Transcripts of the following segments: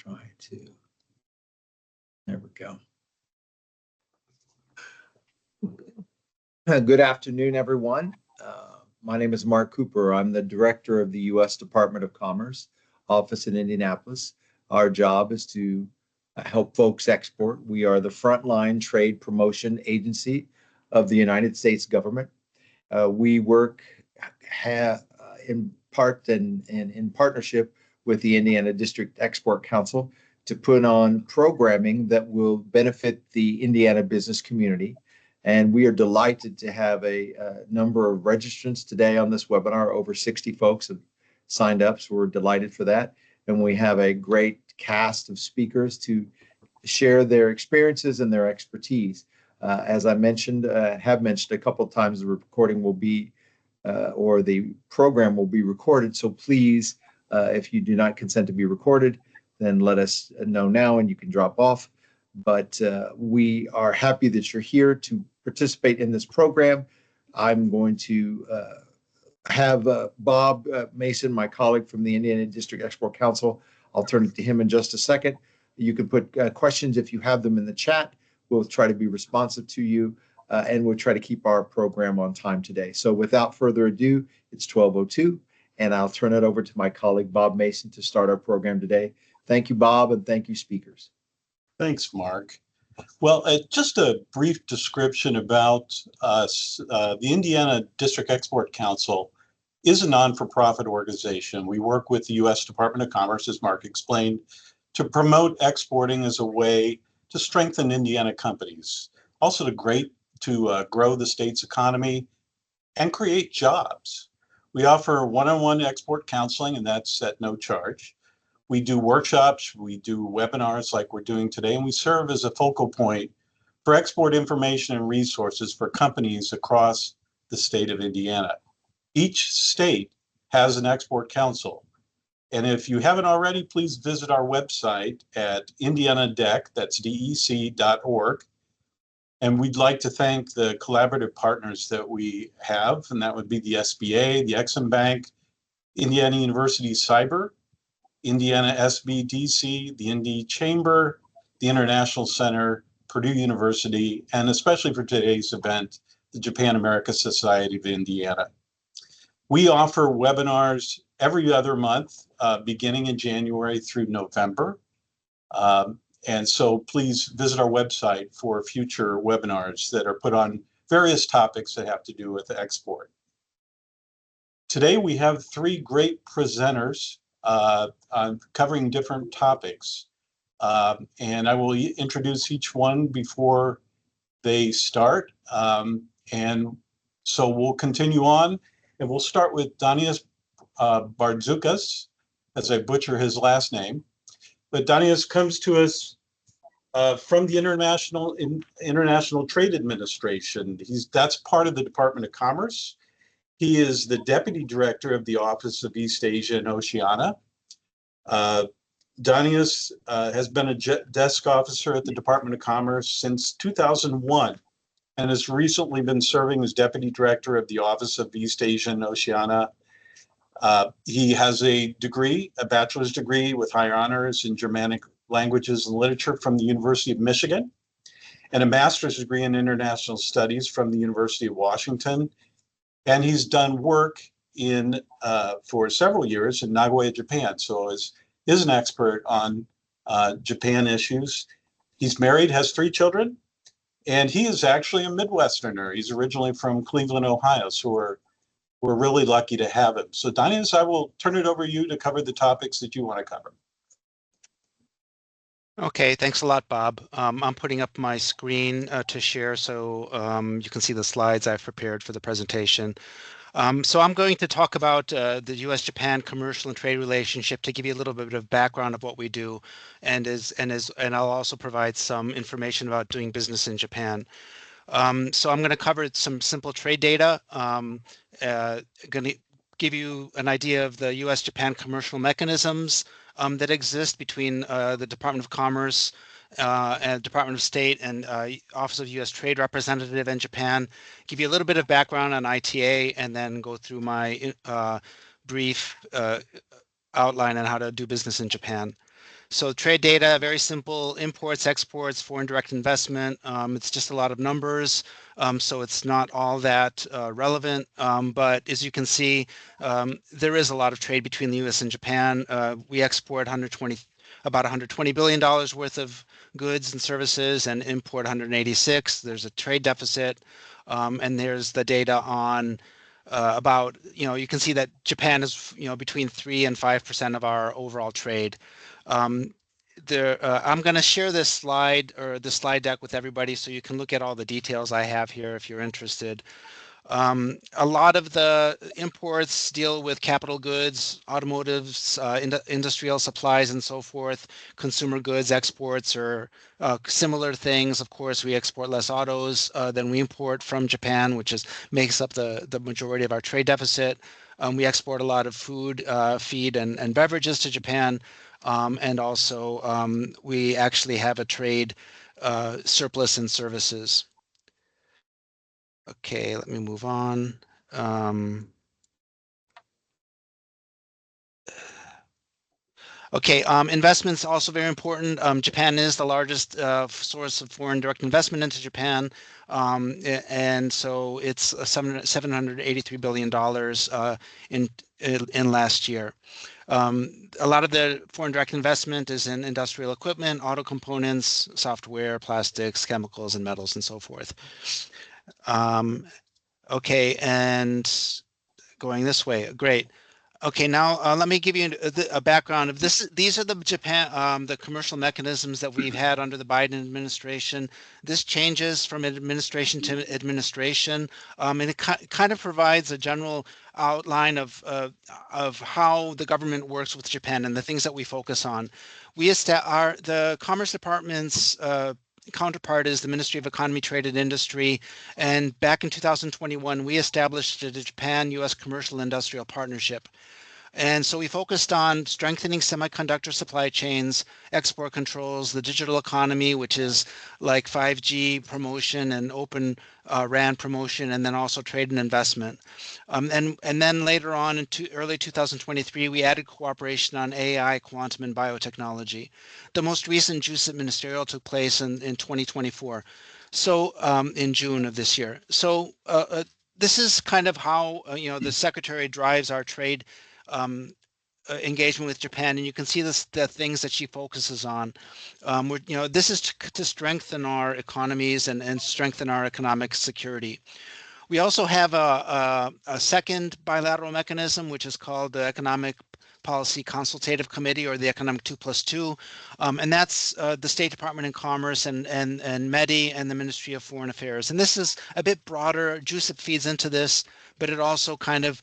try to, there we go. Good afternoon, everyone. My name is Mark Cooper. I'm the director of the U.S. Department of Commerce office in Indianapolis. Our job is to help folks export. We are the frontline trade promotion agency of the United States government. We work in part and in partnership with the Indiana District Export Council to put on programming that will benefit the Indiana business community. And we are delighted to have a number of registrants today on this webinar. Over 60 folks have signed up, so we're delighted for that. And we have a great cast of speakers to share their experiences and their expertise. As I mentioned, have mentioned a couple of times, the recording will be, or the program will be recorded. So please, if you do not consent to be recorded, then let us know now and you can drop off. But we are happy that you're here to participate in this program. I'm going to have Bob Mason, my colleague from the Indiana District Export Council. I'll turn it to him in just a second. You can put questions if you have them in the chat. We'll try to be responsive to you, and we'll try to keep our program on time today. So without further ado, it's 12:02, and I'll turn it over to my colleague, Bob Mason, to start our program today. Thank you, Bob, and thank you, speakers. Thanks, Mark. Well, just a brief description about us. The Indiana District Export Council is a non-for-profit organization. We work with the U.S. Department of Commerce, as Mark explained, to promote exporting as a way to strengthen Indiana companies, also to grow the state's economy and create jobs. We offer one-on-one export counseling, and that's at no charge. We do workshops, we do webinars like we're doing today, and we serve as a focal point for export information and resources for companies across the state of Indiana. Each state has an export council. And if you haven't already, please visit our website at IndianaDEC, that's DEC.org. And we'd like to thank the collaborative partners that we have, and that would be the SBA, the Exim Bank, Indiana University Cyber, Indiana SBDC, the Indy Chamber, the International Center, Purdue University, and especially for today's event, the Japan America Society of Indiana. We offer webinars every other month, beginning in January through November. And so please visit our website for future webinars that are put on various topics that have to do with export. Today we have three great presenters covering different topics. And I will introduce each one before they start. And so we'll continue on, and we'll start with Danius Bartziukas, as I butcher his last name. But Danius comes to us from the International Trade Administration. That's part of the Department of Commerce. He is the Deputy Director of the Office of East Asia and Oceania. Danius has been a desk officer at the Department of Commerce since 2001 and has recently been serving as Deputy Director of the Office of East Asia and Oceania. He has a bachelor's degree with higher honors in Germanic languages and literature from the University of Michigan, and a master's degree in international studies from the University of Washington. And he's done work for several years in Nagoya, Japan, so is an expert on Japan issues. He's married, has 3 children, and he is actually a Midwesterner. He's originally from Cleveland, Ohio, so we're really lucky to have him. So Danius, I will turn it over to you to cover the topics that you want to cover. Okay, thanks a lot, Bob. I'm putting up my screen to share so you can see the slides I've prepared for the presentation. So I'm going to talk about the U.S.-Japan commercial and trade relationship to give you a little bit of background of what we do, and I'll also provide some information about doing business in Japan. So I'm going to cover some simple trade data. Going to give you an idea of the U.S.-Japan commercial mechanisms that exist between the Department of Commerce and Department of State and Office of U.S. Trade Representative in Japan, give you a little bit of background on ITA, and then go through my brief outline on how to do business in Japan. So trade data, very simple: imports, exports, foreign direct investment. It's just a lot of numbers, so it's not all that relevant. But as you can see, there is a lot of trade between the U.S. and Japan. We export about $120 billion worth of goods and services and import 186. There's a trade deficit, and there's the data on about, you can see that Japan is, between 3 and 5% of our overall trade. I'm going to share this slide, or the slide deck, with everybody so you can look at all the details I have here if you're interested. A lot of the imports deal with capital goods, automotives, industrial supplies, and so forth. Consumer goods exports are similar things. Of course, we export less autos than we import from Japan, which makes up the majority of our trade deficit. We export a lot of food, feed, and beverages to Japan. And also, we actually have a trade surplus in services. Okay, let me move on. Okay, investments also very important. Japan is the largest source of foreign direct investment into Japan, and so it's $783 billion in last year. A lot of the foreign direct investment is in industrial equipment, auto components, software, plastics, chemicals, and metals, and so forth. Okay, and going this way, great. Okay, now let me give you a background of this. These are the commercial mechanisms that we've had under the Biden administration. This changes from administration to administration, and it kind of provides a general outline of how the government works with Japan and the things that we focus on. The Commerce Department's counterpart is the Ministry of Economy, Trade, and Industry. And back in 2021, we established the Japan-U.S. Commercial Industrial Partnership. And so we focused on strengthening semiconductor supply chains, export controls, the digital economy, which is like 5G promotion and open RAN promotion, and then also trade and investment. And then later on in early 2023, we added cooperation on AI, quantum, and biotechnology. The most recent JUSIP ministerial took place in 2024, so in June of this year. So this is kind of how the Secretary drives our trade engagement with Japan, and you can see the things that she focuses on. This is to strengthen our economies and strengthen our economic security. We also have a second bilateral mechanism, which is called the Economic Policy Consultative Committee, or the Economic 2+2, and that's the State Department and Commerce and MEDI and the Ministry of Foreign Affairs. And this is a bit broader. JUSIP feeds into this, but it also kind of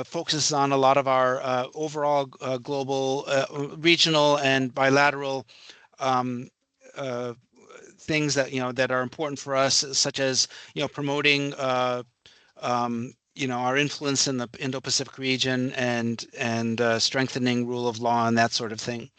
focuses on a lot of our overall global, regional, and bilateral things that are important for us, such as promoting our influence in the Indo-Pacific region and strengthening rule of law and that sort of thing.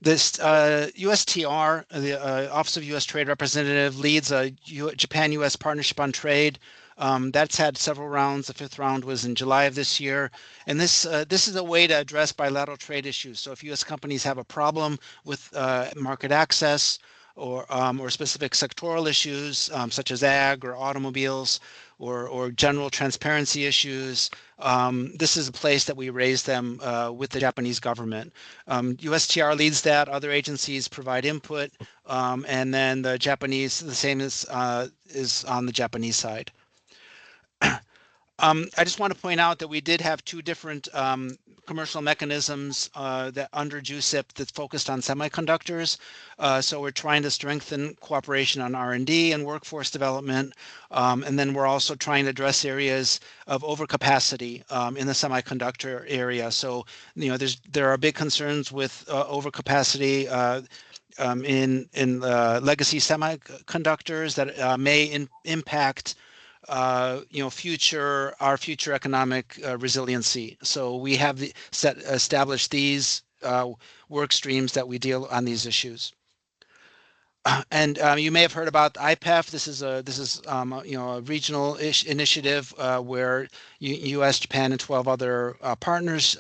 This USTR, the Office of U.S. Trade Representative, leads a Japan-U.S. Partnership on Trade. That's had several rounds. The fifth round was in July of this year. And this is a way to address bilateral trade issues. So if U.S. companies have a problem with market access or specific sectoral issues, such as ag or automobiles, or general transparency issues, this is a place that we raise them with the Japanese government. USTR leads that. Other agencies provide input, and then the same is on the Japanese side. I just want to point out that we did have two different commercial mechanisms that under JUSIP that focused on semiconductors. So we're trying to strengthen cooperation on R&D and workforce development. And then we're also trying to address areas of overcapacity in the semiconductor area. So, there are big concerns with overcapacity in legacy semiconductors that may impact our future economic resiliency. So we have established these work streams that we deal on these issues. And you may have heard about IPEF. This is a regional initiative where U.S., Japan, and 12 other partners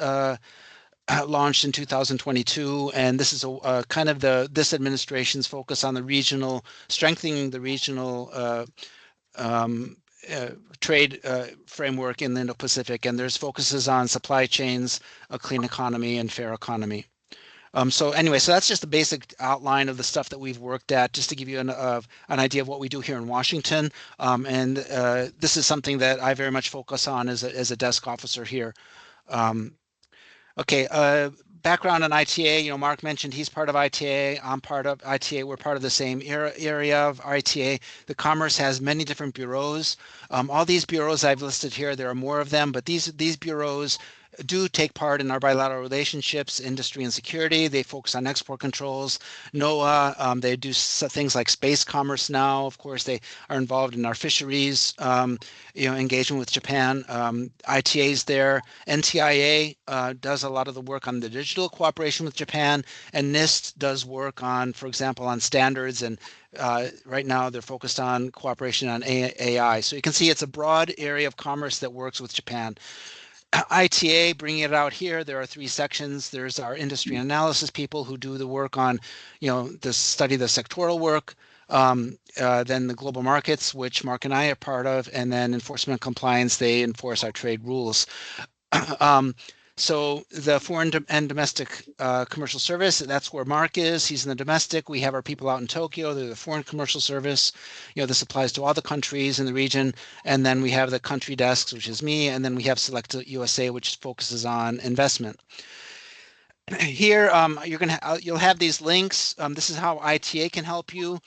launched in 2022, and this is a kind of this administration's focus on the regional, strengthening the regional um, trade framework in the Indo-Pacific, and there's focuses on supply chains, a clean economy, and fair economy. So anyway, so that's just the basic outline of the stuff that we've worked at, just to give you an idea of what we do here in Washington. And this is something that I very much focus on as a desk officer here. Okay, background on ITA. You know, Mark mentioned he's part of ITA. I'm part of ITA. We're part of the same area of ITA. The Commerce has many different bureaus. All these bureaus I've listed here, there are more of them, but these bureaus do take part in our bilateral relationships, industry and security. They focus on export controls. NOAA, they do things like space commerce now. Of course, they are involved in our fisheries, engagement with Japan. ITA's there. NTIA does a lot of the work on the digital cooperation with Japan, and NIST does work on, for example, on standards, and right now they're focused on cooperation on AI. So you can see it's a broad area of commerce that works with Japan. ITA, bringing it out here, there are 3 sections. There's our industry analysis people who do the work on, the study, the sectoral work, then the global markets, which Mark and I are part of, and then enforcement compliance, they enforce our trade rules. So the foreign and domestic commercial service, that's where Mark is. He's in the domestic. We have our people out in Tokyo. They're the foreign commercial service. This applies to all the countries in the region. And then we have the country desks, which is me. And then we have Select USA, which focuses on investment. Here, you'll have these links. This is how ITA can help you.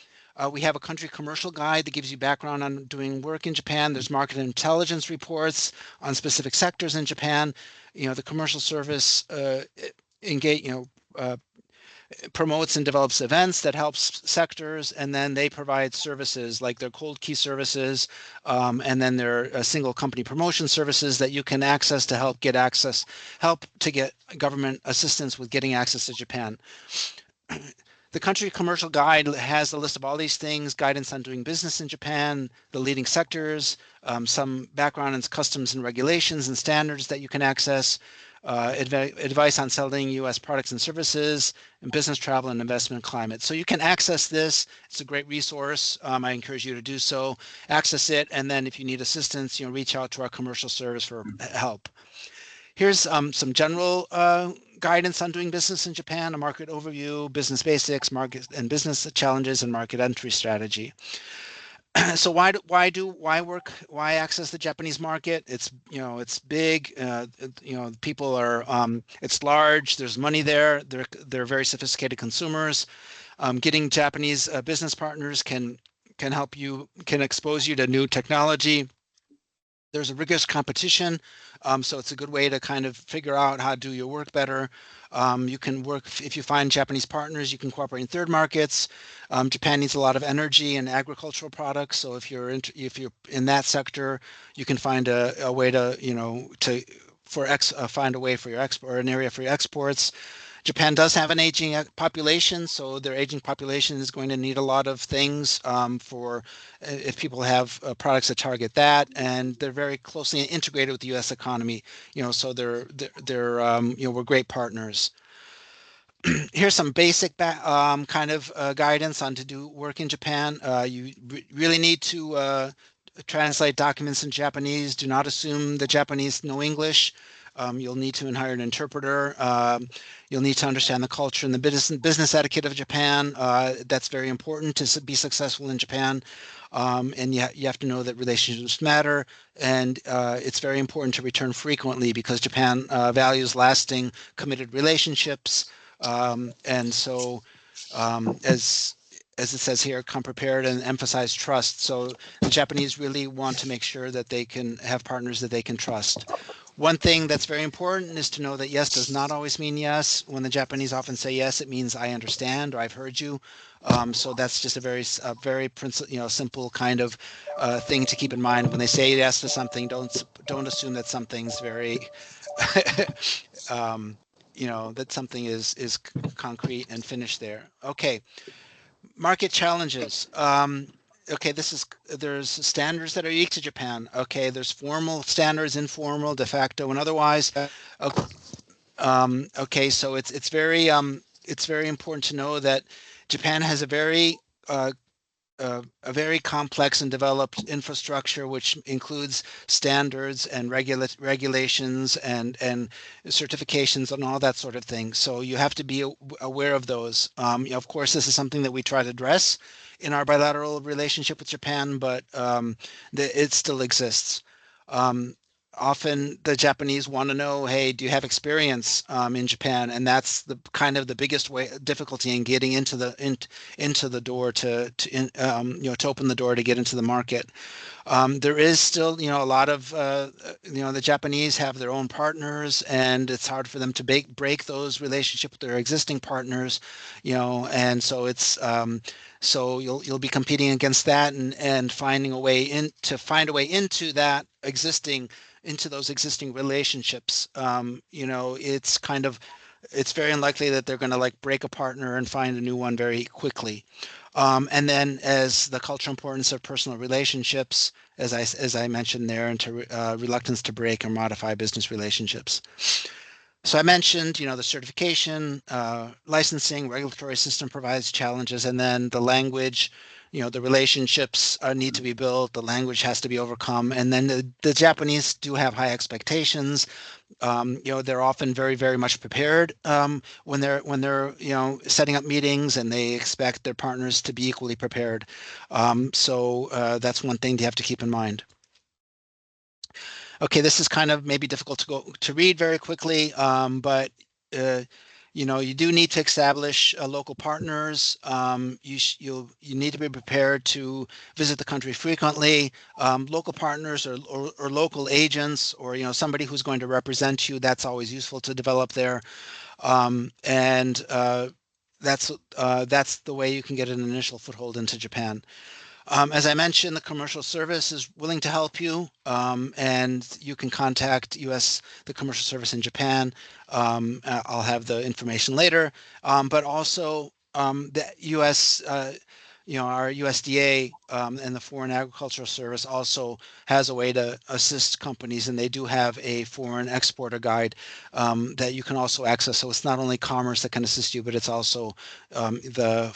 We have a country commercial guide that gives you background on doing work in Japan. There's market intelligence reports on specific sectors in Japan. The commercial service promotes and develops events that helps sectors, and then they provide services like their cold key services, and then their single company promotion services that you can access to help to get government assistance with getting access to Japan. The country commercial guide has a list of all these things, guidance on doing business in Japan, the leading sectors, some background in customs and regulations and standards that you can access, advice on selling U.S. products and services, and business travel and investment climate. So you can access this. It's a great resource. I encourage you to do so. Access it, and then if you need assistance, reach out to our commercial service for help. Here's some general guidance on doing business in Japan, a market overview, business basics, market and business challenges, and market entry strategy. So why access the Japanese market? It's big. People are. It's large. There's money there. They're very sophisticated consumers. Getting Japanese business partners can help you, can expose you to new technology. There's a rigorous competition, so it's a good way to kind of figure out how to do your work better. You can work, if you find Japanese partners, you can cooperate in third markets. Japan needs a lot of energy and agricultural products, so if you're in that sector, you can find a way to find a way for your export, or an area for your exports. Japan does have an aging population, so their aging population is going to need a lot of things if people have products that target that, and they're very closely integrated with the U.S. economy. So we're great partners. Here's some basic kind of guidance on to do work in Japan. You really need to translate documents in Japanese. Do not assume the Japanese know English. You'll need to hire an interpreter. You'll need to understand the culture and the business etiquette of Japan. That's very important to be successful in Japan. And you have to know that relationships matter. And it's very important to return frequently because Japan values lasting, committed relationships. And so as it says here, come prepared and emphasize trust. So the Japanese really want to make sure that they can have partners that they can trust. One thing that's very important is to know that yes does not always mean yes. When the Japanese often say yes, it means I understand or I've heard you. So that's just a very simple kind of thing to keep in mind. When they say yes to something, don't assume that something's very, that something is concrete and finished there. Okay, market challenges. Okay, there's standards that are unique to Japan. Okay, there's formal standards, informal, de facto, and otherwise. Okay, so it's very important to know that Japan has uh, a very complex and developed infrastructure, which includes standards and regulations and certifications and all that sort of thing. So you have to be aware of those. Of course, this is something that we try to address in our bilateral relationship with Japan, but it still exists. Um, Often the Japanese want to know, hey, do you have experience in Japan? And that's the kind of the biggest difficulty in getting into the door to open the door to get into the market. There is still, a lot of, the Japanese have their own partners, and it's hard for them to break those relationships with their existing partners, and so so you'll be competing against that and finding a way find a way into those existing relationships. It's very unlikely that they're going to like break a partner and find a new one very quickly. And then as the cultural importance of personal relationships, as I mentioned there, and to reluctance to break or modify business relationships. So I mentioned, the certification, licensing, regulatory system provides challenges, and then the language, the relationships need to be built, the language has to be overcome, and then the Japanese do have high expectations. They're often very, very much prepared when they're setting up meetings, and they expect their partners to be equally prepared. So that's one thing you have to keep in mind. Okay, this is kind of maybe difficult to read very quickly, but you do need to establish local partners. You need to be prepared to visit the country frequently. Local partners or local agents, or somebody who's going to represent you. That's always useful to develop there, and that's the way you can get an initial foothold into Japan. As I mentioned, the commercial service is willing to help you, and you can contact the commercial service in Japan. I'll have the information later, but also the U.S. Our USDA and the Foreign Agricultural Service also has a way to assist companies, and they do have a foreign exporter guide that you can also access. So it's not only Commerce that can assist you, but it's also the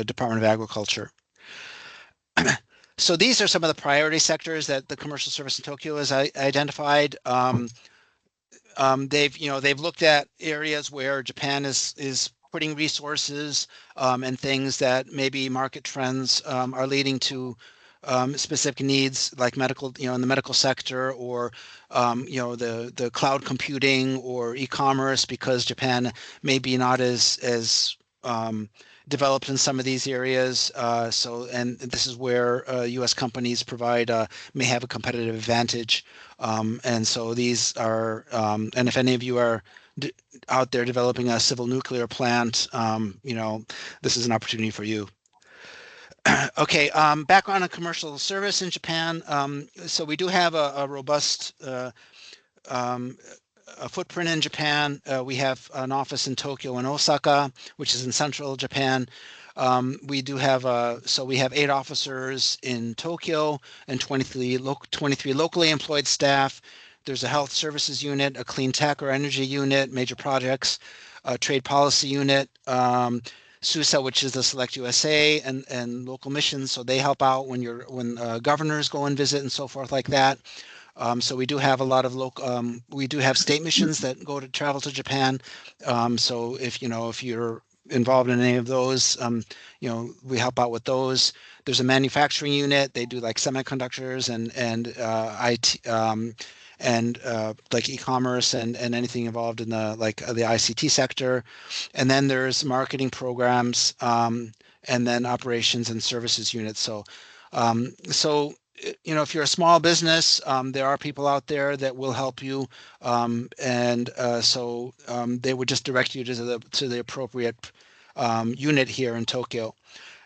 Department of Agriculture. So these are some of the priority sectors that the commercial service in Tokyo has identified. They've looked at areas where Japan is putting resources and things that maybe market trends are leading to specific needs, like medical, in the medical sector, or the cloud computing or e-commerce, because Japan may be not as developed in some of these areas. And this is where U.S. companies may have a competitive advantage. And so these are, and if any of you are out there developing a civil nuclear plant, this is an opportunity for you. Okay, background on commercial service in Japan. So we do have a robust a footprint in Japan. We have an office in Tokyo and Osaka, which is in central Japan. We have 8 officers in Tokyo and 23 locally employed staff. There's a health services unit, a clean tech or energy unit, major projects, a trade policy unit, SUSA, which is the Select USA, and local missions. So they help out when governors go and visit and so forth like that. So we do have a lot of we do have state missions that travel to Japan. So if you're involved in any of those, we help out with those. There's a manufacturing unit. They do like semiconductors and IT, and like e-commerce and anything involved in the ICT sector. And then there's marketing programs, and then operations and services units. So if you're a small business, there are people out there that will help you, and so they would just direct you to the appropriate unit here in Tokyo.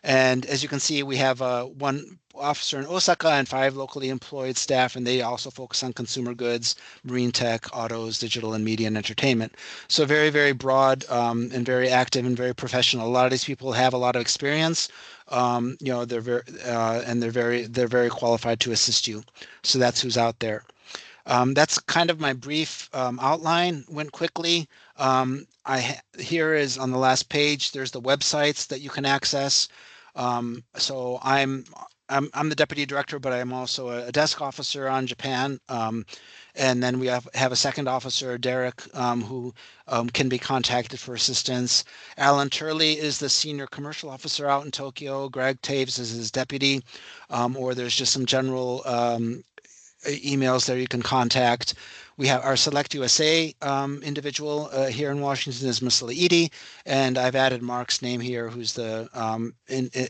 And as you can see, we have 1 officer in Osaka and 5 locally employed staff, and they also focus on consumer goods, marine tech, autos, digital, and media and entertainment. So very, very broad and very active and very professional. A lot of these people have a lot of experience. They're very qualified to assist you. So that's who's out there. That's kind of my brief outline. Went quickly. Here is on the last page. There's the websites that you can access. So I'm the deputy director, but I'm also a desk officer on Japan. And then we have a second officer, Derek, who can be contacted for assistance. Alan Turley is the senior commercial officer out in Tokyo. Greg Taves is his deputy, or there's just some general emails there you can contact. We have our Select USA individual here in Washington is Ms. Laidi, and I've added Mark's name here, who's the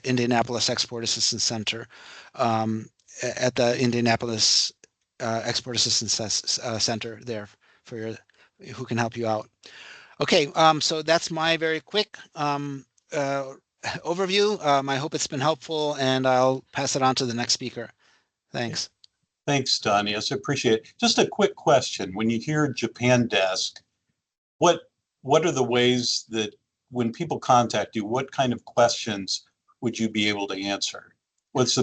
Indianapolis Export Assistance Center at the Indianapolis Export Assistance Center there for your, who can help you out. Okay, so that's my very quick overview. I hope it's been helpful, and I'll pass it on to the next speaker. Thanks. Thanks, Don. Yes, I appreciate it. Just a quick question. When you hear Japan Desk, what are the ways that when people contact you, what kind of questions would you be able to answer? What's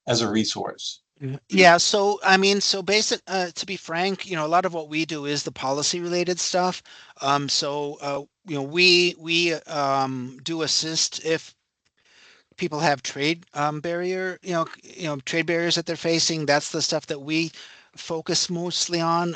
as a resource? Yeah, so I mean, so basic, to be frank, a lot of what we do is the policy related stuff. We do assist if people have trade trade barriers that they're facing. That's the stuff that we focus mostly on.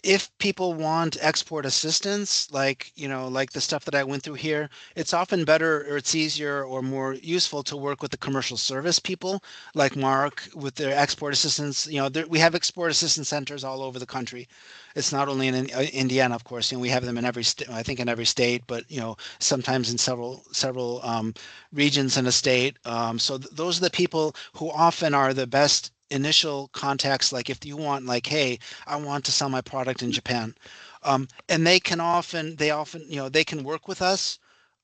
If people want export assistance, like the stuff that I went through here, it's often better or it's easier or more useful to work with the commercial service people like Mark with their export assistance. We have export assistance centers all over the country. It's not only in Indiana, of course. We have them in every I think in every state, but sometimes in several regions in a state. So those are the people who often are the best initial contacts. Like if you want, like, hey, I want to sell my product in Japan, and they can work with us.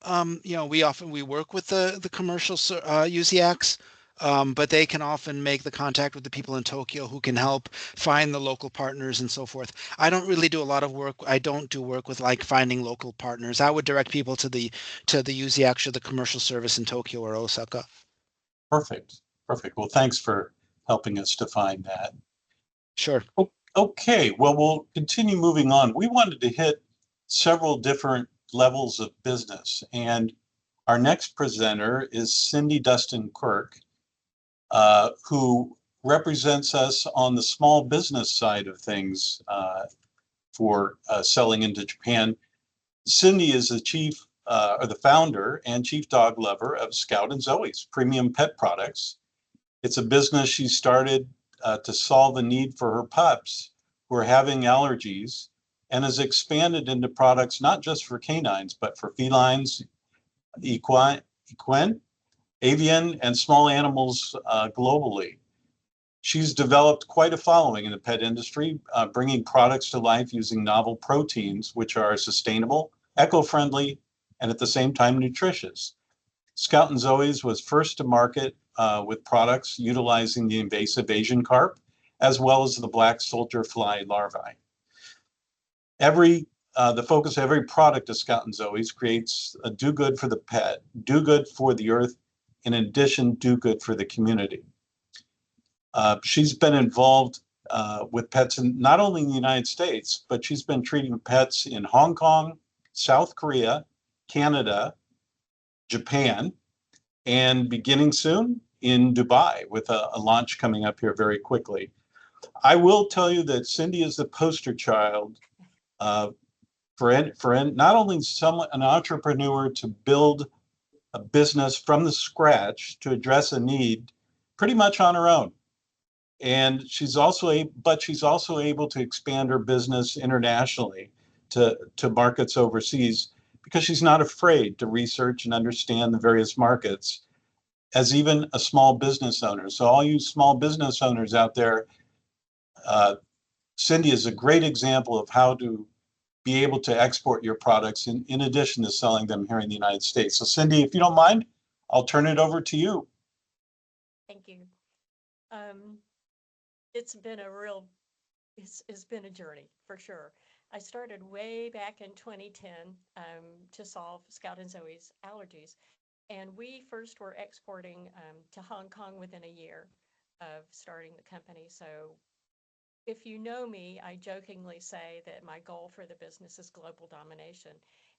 We work with the commercial UZX. But they can often make the contact with the people in Tokyo who can help find the local partners and so forth. I don't really do a lot of work. I don't do work with like finding local partners. I would direct people to the UZX or the commercial service in Tokyo or Osaka. Perfect. Perfect. Well, thanks for helping us define that. Sure. Okay, well, we'll continue moving on. We wanted to hit several different levels of business, and our next presenter is Cindy Dustin Quirk, who represents us on the small business side of things for selling into Japan. Cindy is the chief or the founder and chief dog lover of Scout and Zoe's premium pet products. It's a business she started to solve a need for her pups who are having allergies, and has expanded into products not just for canines, but for felines, equine, avian, and small animals globally. She's developed quite a following in the pet industry, bringing products to life using novel proteins, which are sustainable, eco-friendly, and at the same time nutritious. Scout and Zoe's was first to market with products utilizing the invasive Asian carp, as well as the black soldier fly larvae. The focus of every product of Scout and Zoe's creates a do good for the pet, do good for the earth, in addition, do good for the community. She's been involved with pets in not only in the United States, but she's been treating pets in Hong Kong, South Korea, Canada, Japan, and beginning soon in Dubai with a launch coming up here very quickly. I will tell you that Cindy is the poster child for not only an entrepreneur to build a business from the scratch to address a need pretty much on her own. And she's also able to expand her business internationally to markets overseas, because she's not afraid to research and understand the various markets as even a small business owner. So all you small business owners out there, Cindy is a great example of how to be able to export your products in addition to selling them here in the United States. So Cindy, if you don't mind, I'll turn it over to you. Thank you. It's been a journey for sure. I started way back in 2010 to solve Scout and Zoe's allergies. And we first were exporting to Hong Kong within a year of starting the company. So if you know me, I jokingly say that my goal for the business is global domination.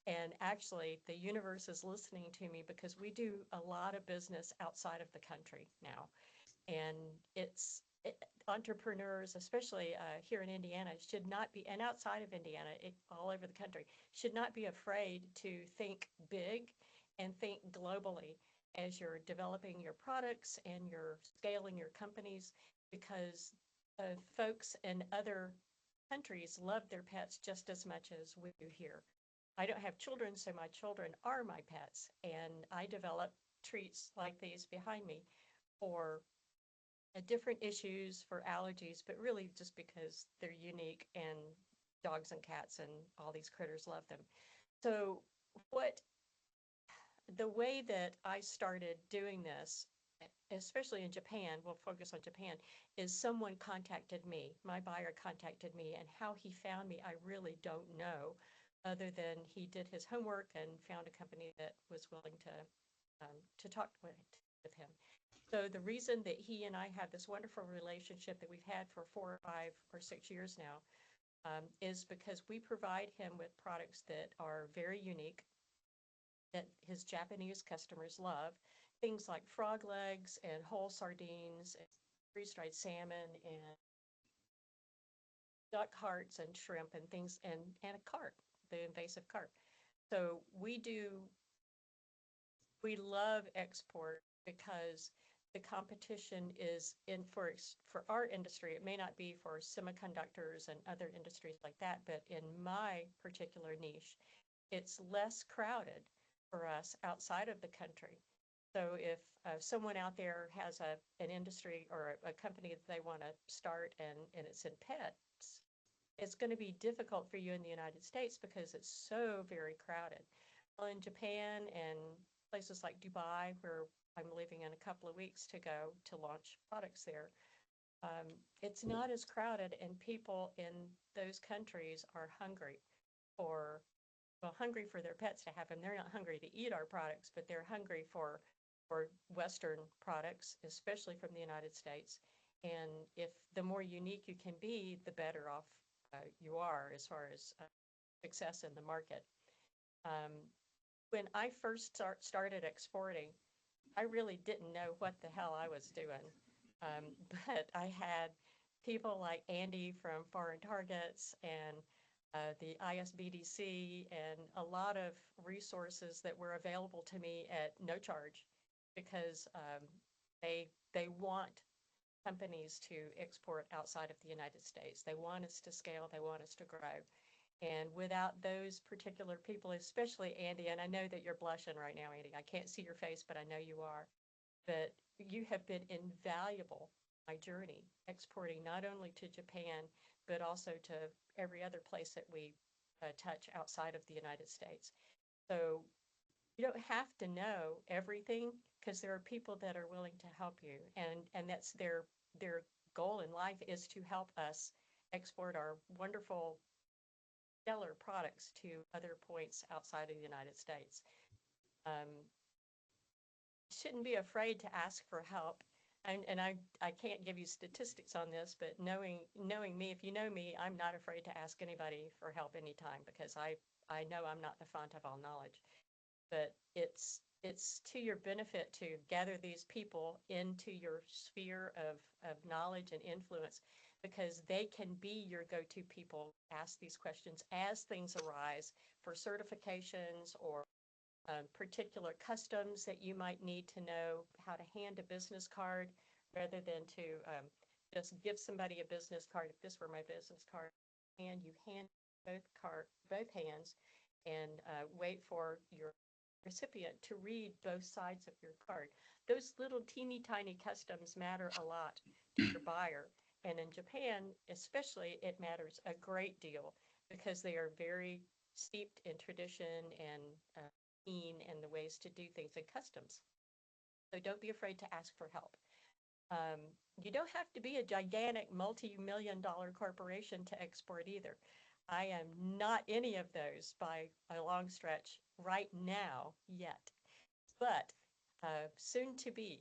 And actually, the universe is listening to me because we do a lot of business outside of the country now. And entrepreneurs, especially here in Indiana, should not be, and outside of Indiana, all over the country, should not be afraid to think big and think globally as you're developing your products and you're scaling your companies, because folks in other countries love their pets just as much as we do here. I don't have children, so my children are my pets, and I develop treats like these behind me for different issues, for allergies, but really just because they're unique and dogs and cats and all these critters love them. So what the way that I started doing this, especially in Japan, we'll focus on Japan, is someone contacted me. My buyer contacted me, and how he found me, I really don't know, other than he did his homework and found a company that was willing to talk with him. So the reason that he and I have this wonderful relationship that we've had for 4 or 5 or 6 years now is because we provide him with products that are very unique, that his Japanese customers love. Things like frog legs and whole sardines and freeze-dried salmon and duck hearts and shrimp and things, and a carp, the invasive carp. So we love export because the competition is for our industry. It may not be for semiconductors and other industries like that, but in my particular niche, it's less crowded for us outside of the country. So if someone out there has an industry or a company that they want to start, and it's in pets, it's going to be difficult for you in the United States because it's so very crowded. Well, in Japan and places like Dubai, where I'm leaving in a couple of weeks to go to launch products there, it's not as crowded, and people in those countries are hungry for, well, hungry for their pets to have them. They're not hungry to eat our products, but they're hungry for Western products, especially from the United States. And if the more unique you can be, the better off you are as far as success in the market. Um, when I first started exporting, I really didn't know what the hell I was doing. Um, but I had people like Andy from Foreign Targets and the ISBDC and a lot of resources that were available to me at no charge, because they want companies to export outside of the United States. They want us to scale, they want us to grow. And without those particular people, especially Andy, and I know that you're blushing right now, Andy, I can't see your face, but I know you are, that you have been invaluable in my journey, exporting not only to Japan, but also to every other place that we touch outside of the United States. So you don't have to know everything, because there are people that are willing to help you, and that's their goal in life, is to help us export our wonderful stellar products to other points outside of the United States. Um, shouldn't be afraid to ask for help. And I can't give you statistics on this, but knowing me, if you know me, I'm not afraid to ask anybody for help anytime, because I know I'm not the font of all knowledge. But it's to your benefit to gather these people into your sphere of knowledge and influence, because they can be your go-to people. Ask these questions as things arise for certifications or particular customs that you might need to know how to hand a business card, rather than to just give somebody a business card. If this were my business card, and you hand both hands, and wait for your recipient to read both sides of your card. Those little teeny tiny customs matter a lot to your buyer. And in Japan, especially, it matters a great deal, because they are very steeped in tradition and and the ways to do things and customs. So don't be afraid to ask for help. Um, you don't have to be a gigantic multi-million-dollar corporation to export either. I am not any of those by a long stretch right now yet, but soon to be.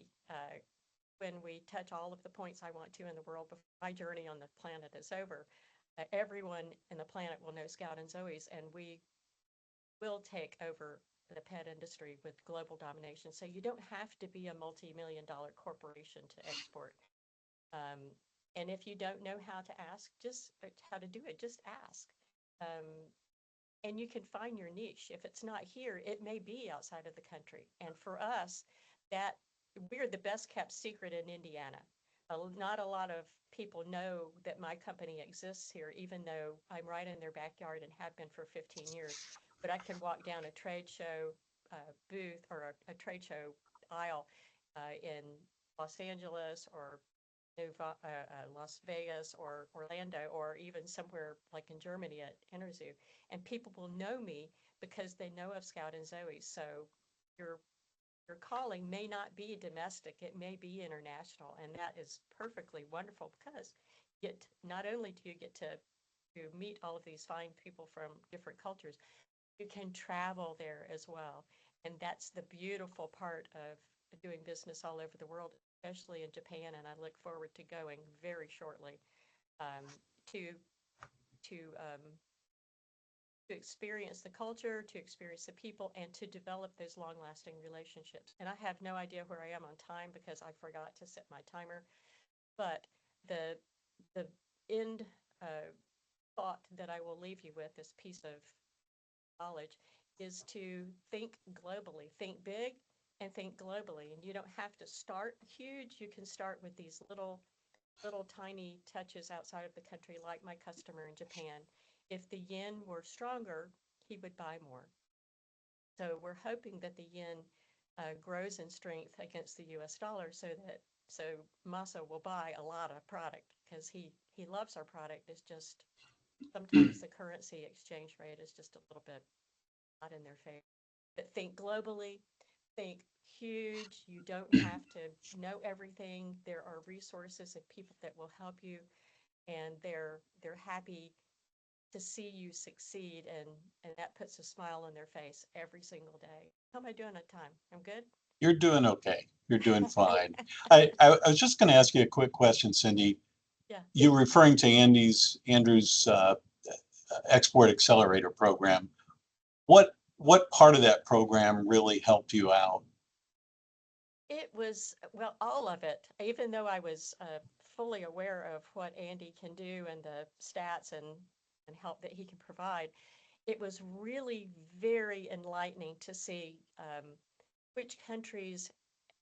when we touch all of the points I want to in the world before my journey on the planet is over, everyone in the planet will know Scout and Zoe's, and we will take over the pet industry with global domination. So you don't have to be a multi-million-dollar corporation to export. And if you don't know how to ask, just how to do it, just ask. And you can find your niche. If it's not here, it may be outside of the country. And for us, that we're the best kept secret in Indiana. Not a lot of people know that my company exists here, even though I'm right in their backyard and have been for 15 years. But I can walk down a trade show booth or a trade show aisle in Los Angeles or Las Vegas or Orlando or even somewhere like in Germany at Interzoo, and people will know me because they know of Scout and Zoe. So your calling may not be domestic, it may be international, and that is perfectly wonderful because not only do you get to meet all of these fine people from different cultures, you can travel there as well. And that's the beautiful part of doing business all over the world, especially in Japan. And I look forward to going very shortly to experience the culture, to experience the people, and to develop those long-lasting relationships. And I have no idea where I am on time because I forgot to set my timer. But the end thought that I will leave you with, this piece of knowledge, is to think globally, think big and think globally. And you don't have to start huge. You can start with these little tiny touches outside of the country, like my customer in Japan. If the yen were stronger, he would buy more. So we're hoping that the yen grows in strength against the US dollar so Masa will buy a lot of product because he loves our product. It's just sometimes the currency exchange rate is just a little bit not in their favor. But think globally, think huge. You don't have to know everything. There are resources and people that will help you, and they're happy to see you succeed, and that puts a smile on their face every single day. How am I doing at time? I'm good? You're doing okay. You're doing fine. I was just going to ask you a quick question, Cindy. Yeah. You're referring to Andrew's Export Accelerator program. What part of that program really helped you out? It was, well, all of it, even though I was fully aware of what Andy can do and the stats and help that he can provide. It was really very enlightening to see which countries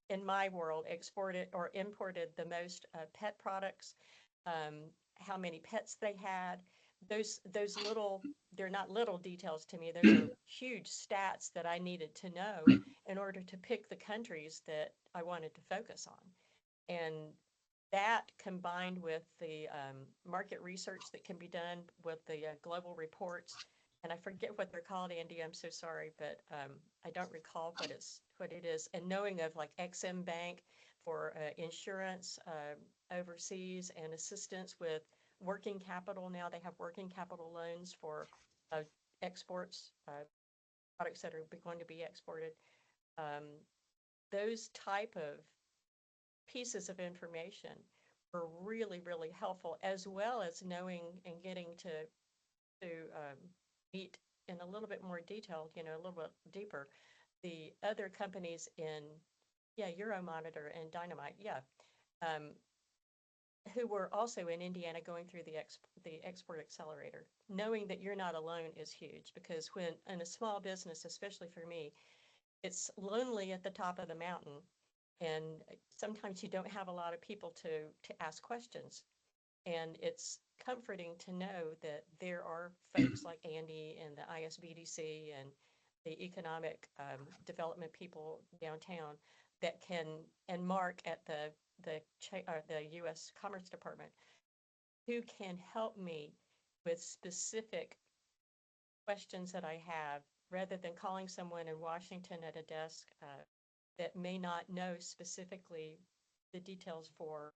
in my world exported or imported the most pet products, how many pets they had. Those little, they're not little details to me. Those are huge stats that I needed to know in order to pick the countries that I wanted to focus on. And that combined with the market research that can be done with the global reports, and I forget what they're called, Andy, I'm so sorry, but I don't recall what it is. And knowing of like Exim Bank for insurance overseas and assistance with working capital. Now they have working capital loans for exports, products that are going to be exported. Those type of pieces of information were really, really helpful, as well as knowing and getting to meet in a little bit more detail, a little bit deeper, the other companies in, Euromonitor and Dynamite, who were also in Indiana going through the Export Accelerator. Knowing that you're not alone is huge, because when in a small business, especially for me, it's lonely at the top of the mountain. And sometimes you don't have a lot of people to ask questions. And it's comforting to know that there are folks like Andy and the ISBDC and the economic development people downtown that can, and Mark at the U.S. Commerce Department, who can help me with specific questions that I have, rather than calling someone in Washington at a desk that may not know specifically the details for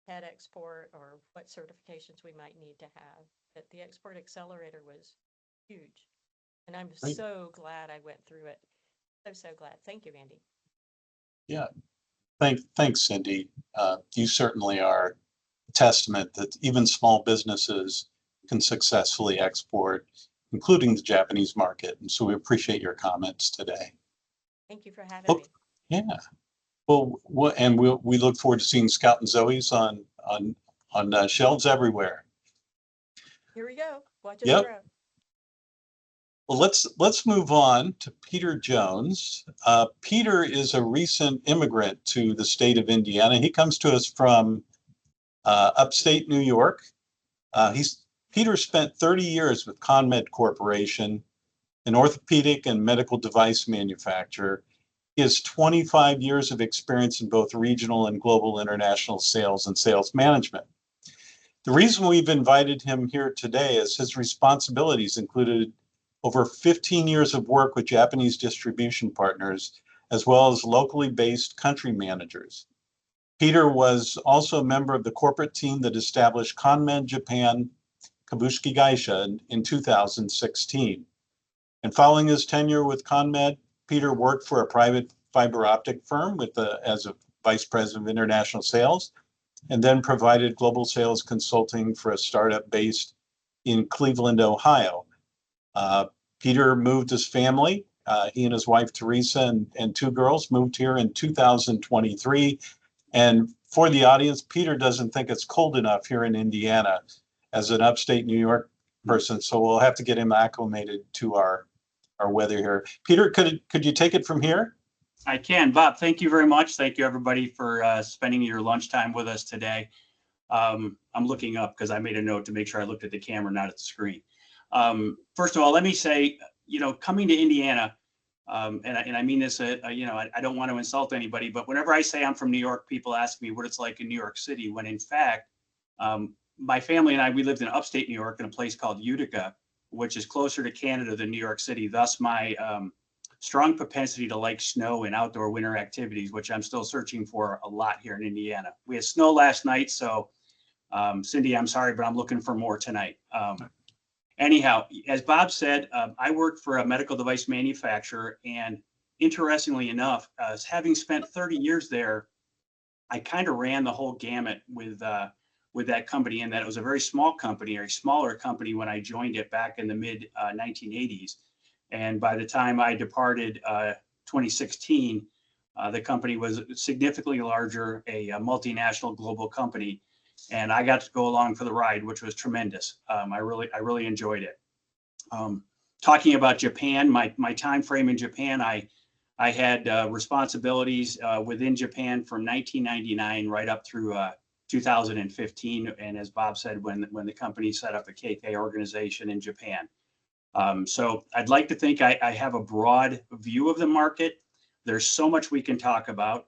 pet export or what certifications we might need to have. But the Export Accelerator was huge. And I'm Great. so glad I went through it. So glad. Thank you, Andy. Yeah. Thanks, Cindy. You certainly are a testament that even small businesses can successfully export, including the Japanese market. And so we appreciate your comments today. Thank you for having me. Yeah. Well, we look forward to seeing Scout and Zoe's on shelves everywhere. Here we go. Watch us Yep. grow. Well, let's move on to Peter Jones. Peter is a recent immigrant to the state of Indiana. He comes to us from upstate New York. Peter spent 30 years with ConMed Corporation, an orthopedic and medical device manufacturer. He has 25 years of experience in both regional and global international sales and sales management. The reason we've invited him here today is his responsibilities included over 15 years of work with Japanese distribution partners, as well as locally based country managers. Peter was also a member of the corporate team that established ConMed Japan Kabushiki Gaisha in 2016. And following his tenure with ConMed, Peter worked for a private fiber optic firm as a vice president of international sales, and then provided global sales consulting for a startup based in Cleveland, Ohio. Peter moved his family. He and his wife, Teresa, and two girls moved here in 2023. And for the audience, Peter doesn't think it's cold enough here in Indiana as an upstate New York person. So we'll have to get him acclimated to our weather here. Peter, could you take it from here? I can. Bob, thank you very much. Thank you, everybody, for spending your lunchtime with us today. I'm looking up because I made a note to make sure I looked at the camera, not at the screen. First of all, let me say, coming to Indiana, and I mean this, I don't want to insult anybody, but whenever I say I'm from New York, people ask me what it's like in New York City, when in fact, my family and we lived in upstate New York in a place called Utica, which is closer to Canada than New York City. Thus, my strong propensity to like snow and outdoor winter activities, which I'm still searching for a lot here in Indiana. We had snow last night, so Cindy, I'm sorry, but I'm looking for more tonight. Anyhow, as Bob said, I work for a medical device manufacturer, and interestingly enough, having spent 30 years there, I kind of ran the whole gamut with that company, in that it was a very small company, or a smaller company when I joined it back in the mid 1980s. And by the time I departed 2016, the company was significantly larger, a multinational global company. And I got to go along for the ride, which was tremendous. I really enjoyed it. Talking about Japan, my time frame in Japan, I had responsibilities within Japan from 1999 right up through 2015. And as Bob said, when the company set up a KK organization in Japan. So I'd like to think I have a broad view of the market. There's so much we can talk about.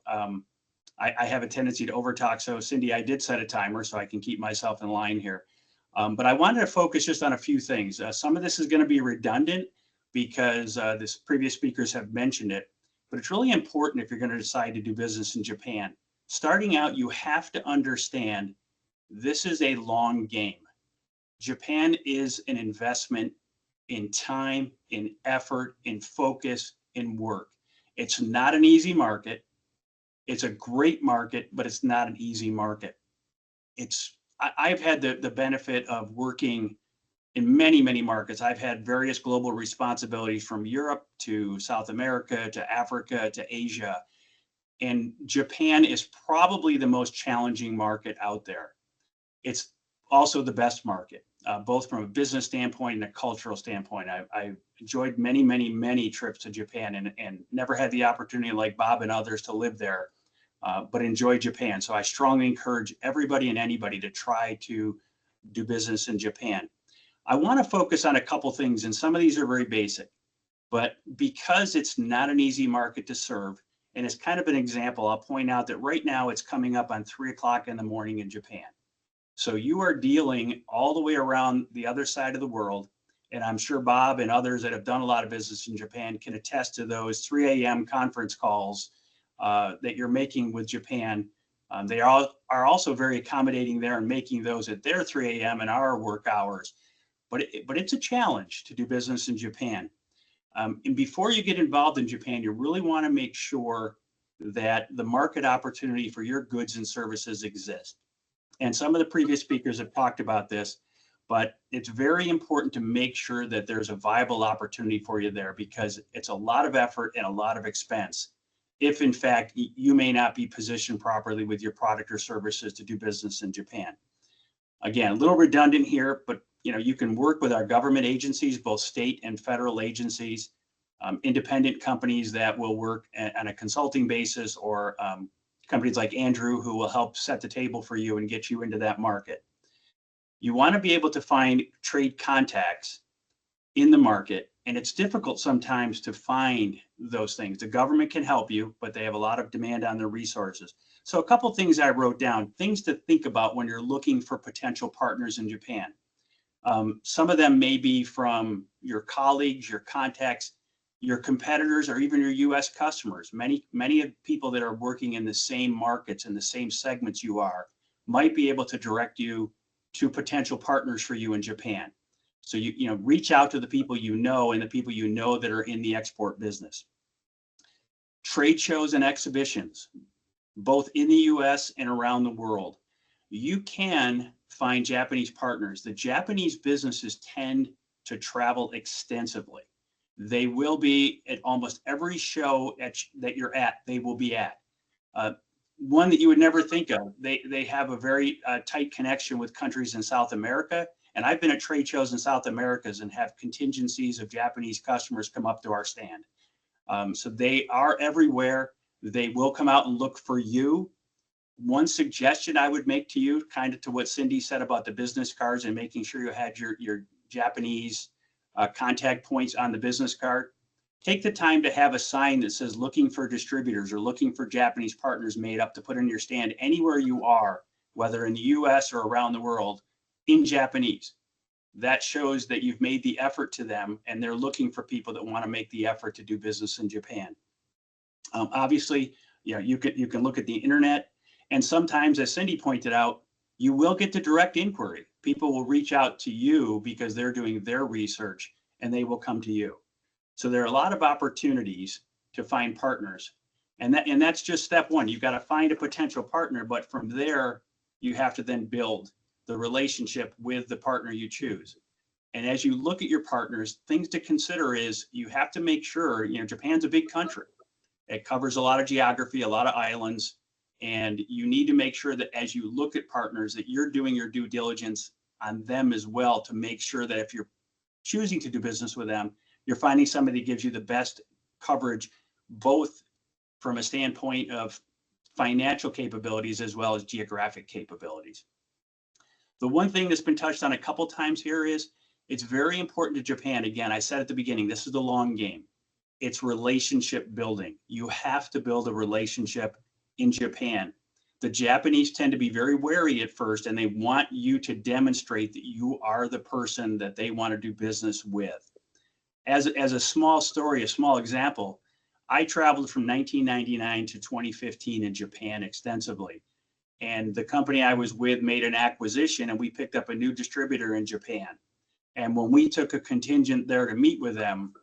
I have a tendency to overtalk. So Cindy, I did set a timer so I can keep myself in line here. But I wanted to focus just on a few things. Some of this is going to be redundant because this previous speakers have mentioned it, but it's really important if you're going to decide to do business in Japan. Starting out, you have to understand this is a long game. Japan is an investment in time, in effort, in focus, in work. It's not an easy market. It's a great market, but it's not an easy market. I've had the benefit of working in many, many markets. I've had various global responsibilities from Europe to South America to Africa to Asia. And Japan is probably the most challenging market out there. It's also the best market, both from a business standpoint and a cultural standpoint. I've enjoyed many, many, many trips to Japan and never had the opportunity like Bob and others to live there, but enjoy Japan. So I strongly encourage everybody and anybody to try to do business in Japan. I want to focus on a couple things, and some of these are very basic, but because it's not an easy market to serve, and it's kind of an example, I'll point out that right now it's coming up on 3 o'clock in the morning in Japan. So you are dealing all the way around the other side of the world. And I'm sure Bob and others that have done a lot of business in Japan can attest to those 3 a.m. conference calls that you're making with Japan. They are also very accommodating there and making those at their 3 a.m. and our work hours. But it's a challenge to do business in Japan. And before you get involved in Japan, you really want to make sure that the market opportunity for your goods and services exist. And some of the previous speakers have talked about this, but it's very important to make sure that there's a viable opportunity for you there, because it's a lot of effort and a lot of expense if in fact you may not be positioned properly with your product or services to do business in Japan. Again, a little redundant here, but you can work with our government agencies, both state and federal agencies, independent companies that will work on a consulting basis, or companies like Andrew who will help set the table for you and get you into that market. You want to be able to find trade contacts in the market, and it's difficult sometimes to find those things. The government can help you, but they have a lot of demand on their resources. So a couple things I wrote down, things to think about when you're looking for potential partners in Japan. Some of them may be from your colleagues, your contacts, your competitors, or even your US customers. Many of people that are working in the same markets and the same segments you are might be able to direct you to potential partners for you in Japan. So you reach out to the people you know and the people you know that are in the export business. Trade shows and exhibitions, both in the US and around the world. You can find Japanese partners. The Japanese businesses tend to travel extensively. They will be at almost every show that you're at, they will be at. One that you would never think of, they have a very tight connection with countries in South America. And I've been at trade shows in South America and have contingencies of Japanese customers come up to our stand. So they are everywhere. They will come out and look for you. One suggestion I would make to you, kind of to what Cindy said about the business cards and making sure you had your Japanese contact points on the business card. Take the time to have a sign that says looking for distributors or looking for Japanese partners made up to put in your stand anywhere you are, whether in the US or around the world, in Japanese. That shows that you've made the effort to them and they're looking for people that want to make the effort to do business in Japan. Obviously, you can look at the internet, and sometimes, as Cindy pointed out, you will get the direct inquiry. People will reach out to you because they're doing their research and they will come to you. So there are a lot of opportunities to find partners. And that's just step one. You've got to find a potential partner, but from there, you have to then build the relationship with the partner you choose. And as you look at your partners, things to consider is you have to make sure, Japan's a big country. It covers a lot of geography, a lot of islands. And you need to make sure that as you look at partners, that you're doing your due diligence on them as well, to make sure that if you're choosing to do business with them, you're finding somebody that gives you the best coverage, both from a standpoint of financial capabilities as well as geographic capabilities. The one thing that's been touched on a couple times here is it's very important to Japan. Again, I said at the beginning, this is the long game. It's relationship building. You have to build a relationship in Japan. The Japanese tend to be very wary at first, and they want you to demonstrate that you are the person that they want to do business with. As a small story, a small example, I traveled from 1999 to 2015 in Japan extensively. And the company I was with made an acquisition, and we picked up a new distributor in Japan. And when we took a contingent there to meet with them,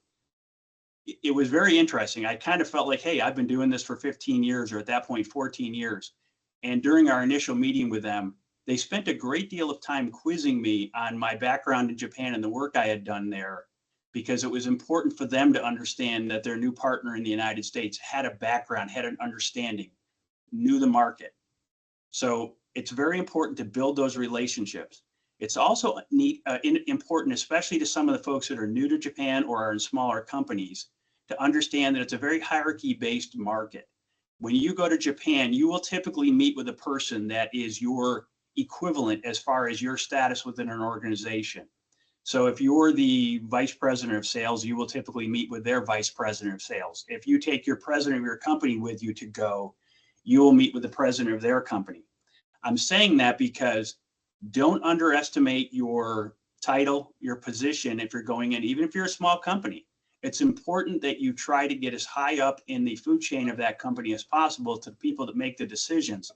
it was very interesting. I kind of felt like, hey, I've been doing this for 15 years, or at that point, 14 years. And during our initial meeting with them, they spent a great deal of time quizzing me on my background in Japan and the work I had done there, because it was important for them to understand that their new partner in the United States had a background, had an understanding, knew the market. So it's very important to build those relationships. It's also important, especially to some of the folks that are new to Japan or are in smaller companies, to understand that it's a very hierarchy-based market. When you go to Japan, you will typically meet with a person that is your equivalent as far as your status within an organization. So if you're the vice president of sales, you will typically meet with their vice president of sales. If you take your president of your company with you to go, you will meet with the president of their company. I'm saying that because don't underestimate your title, your position if you're going in, even if you're a small company. It's important that you try to get as high up in the food chain of that company as possible to the people that make the decisions.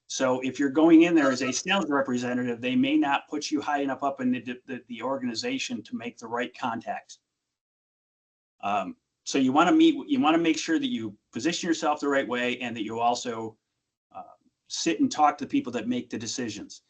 So if you're going in there as a sales representative, they may not put you high enough up in the organization to make the right contacts. so you want to make sure that you position yourself the right way, and that you also sit and talk to the people that make the decisions.